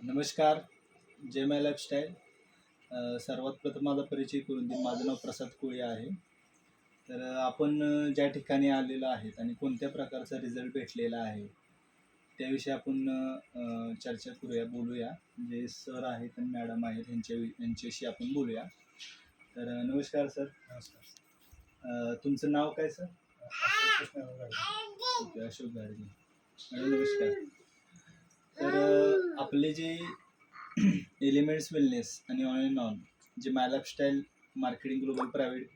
नमस्कार. जय माय लाईफस्टाईल. सर्वात प्रथम माझा परिचय करून देईन. माझं नाव प्रसाद कोळी आहे. तर आपण ज्या ठिकाणी आलेलो आहेत आणि कोणत्या प्रकारचा रिझल्ट भेटलेला आहे त्याविषयी आपण चर्चा करूया, बोलूया. जे सर आहेत आणि मॅडम आहेत यांच्याशी आपण बोलूया. तर नमस्कार सर. नमस्कार. तुमचं नाव काय सर? अशोक गाडगे. मॅडम नमस्कार. तर आपले जे एलिमेंट्स वेलनेस आणि ऑन अँड ऑन जे my lifestyle marketing global private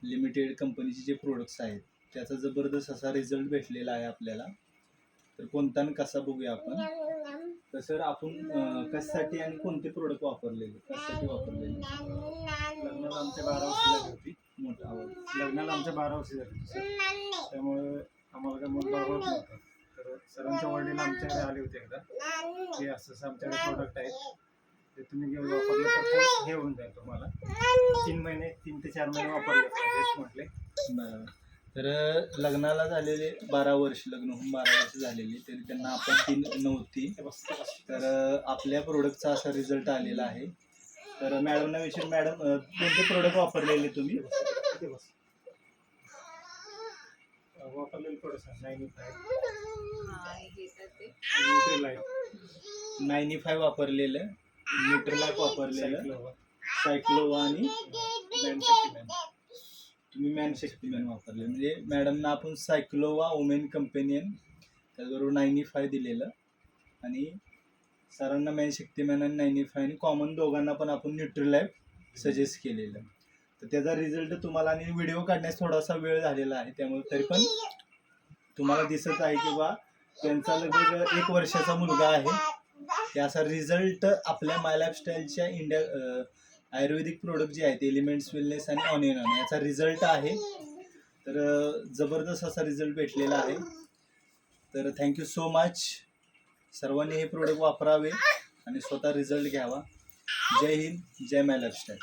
limited कंपनीचे जे प्रोडक्ट्स आहेत त्याचा जबरदस्त असा रिझल्ट भेटलेला आहे आपल्याला. तर कोणता आणि कसा बघूया आपण. तर सर आपण कशासाठी आणि कोणते प्रोडक्ट वापरलेले, कशासाठी वापरलेले? लग्नाला आमच्या 12 वर्ष झाली होती. मोठा आवाज. लग्नाला आमच्या 12 वर्ष झाली होती सर. त्यामुळे आम्हाला काय मन बरोबर नव्हतं. तर सरांच्या वडील आमच्याकडे आले होते एकदा की असं आमच्याकडे प्रोडक्ट आहेत, ते तुम्ही घेऊन वापरलं तर ते हे होऊन जाईल तुम्हाला. 3 ते 4 महिने वापरले पाहिजेत म्हटले. बरं. तर लग्नाला झालेले 12 वर्ष, लग्न होऊन 12 वर्ष झालेली, तरी त्यांना आपण 3 नव्हती. तर आपल्या प्रोडक्टचा असा रिझल्ट आलेला आहे. तर मॅडमना विचार, मॅडम कोणते प्रोडक्ट वापरलेले तुम्ही? वापरलेले प्रोडक्ट 95 वापरलेलं, न्यूट्रलाइफ वापरलेलं, सायक्लोवा आणि तुम्ही मॅन शक्तिमॅन वापरले. म्हणजे मॅडमना आपण सायक्लोवा, ओमेन कंपेनियन, त्याचबरोबर 95 दिलेलं आणि सरांना मॅन शक्तिमॅन आणि 95 आणि कॉमन दोघांना पण आपण न्यूट्रलाइफ सजेस्ट केलेलं. तर त्याचा रिझल्ट तुम्हाला, आणि व्हिडिओ काढण्यास थोडासा वेळ झालेला आहे त्यामुळे तरी पण तुम्हाला दिसत आहे की बा त्यांचा लगभग 1 वर्षाचा मुलगा आहे. त्याचा रिझल्ट आपल्या माय लाईफस्टाईलच्या आयुर्वेदिक प्रोडक्ट जे आहेत एलिमेंट्स वेलनेस आणि ऑन अँड ऑन याचा रिझल्ट आहे. तर जबरदस्त असा रिझल्ट भेटलेला आहे. तर थँक्यू सो मच. सर्वांनी हे प्रोडक्ट वापरावे आणि स्वतः रिझल्ट घ्यावा. जय हिंद, जय माय लाईफस्टाईल.